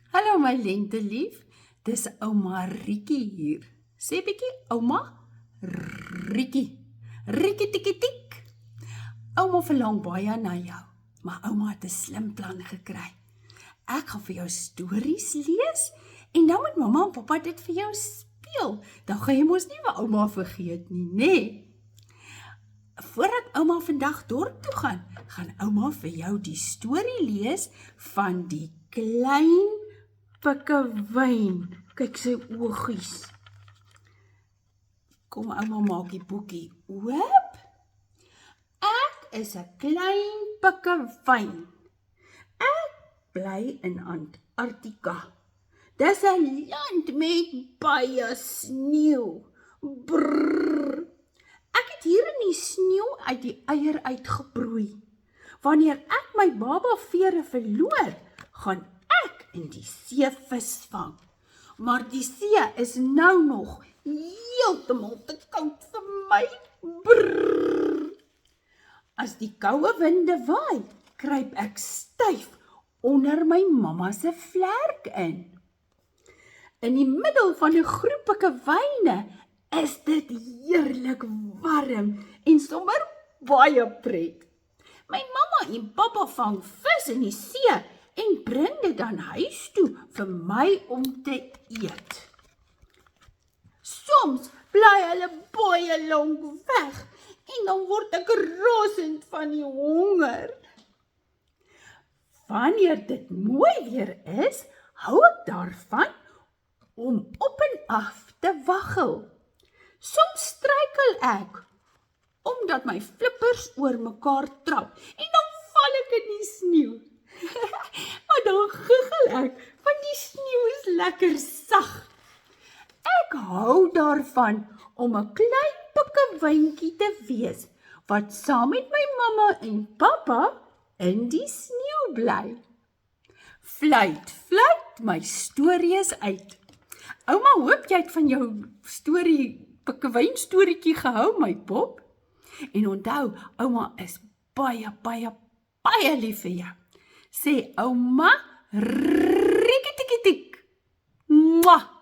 Hallo my lentelief, dis ouma Riekie hier. Sê bietjie, ouma Riekie. Riekie tikkie tik. Ouma verlang baie na jou, maar ouma het 'n slim plan gekry. Ek gaan vir jou stories lees en dan moet mamma en pappa dit vir jou speel. Dan gaan jy mos nie vir ouma vergeet nie, nê? Voordat ouma vandag dorp toe gaan ouma vir jou die storie lees van die klein pikkewyn. Kyk sy oogies. Kom ouma maak die boekie oop. Ek is 'n klein pikkewyn. Ek bly in Antarktika. Dis 'n land met baie sneeu. Brrr. Ek het hier in die sneeu uit die eier uitgebroei. Wanneer ek my baba vere verloor, gaan ek in die see vis vang. Maar die see is nou nog heeltemal te koud vir my. Brrr. As die koue winde waai, kruip ek styf onder my mamma se vlerk in. In die middel van 'n groep pikkewyne is dit heerlik warm en sommer baie pret. My mamma en pappa vang vis in die see en bring dit dan huis toe vir my om te eet. Soms bly hulle baie lank weg en dan word ek rasend van die honger. Wanneer dit mooi weer is, hou ek daarvan om op en af te waggel. Soms struikel ek, omdat my flippers oor mekaar trap en dan val ek in die sneeu. Maar dan giggel ek, want die sneeu is lekker sag. Ek hou daarvan om 'n klein pikkewyntjie te wees, wat saam met my mamma en pappa in die sneeu bly. Fluit, fluit, my storie is uit. Ouma hoop jy het van jou pikkewyn storieetjie gehou, my pop. En onthou, ouma is baie, baie, baie lief vir jou. Sê ouma, rikkie tikkie tik. Mwah!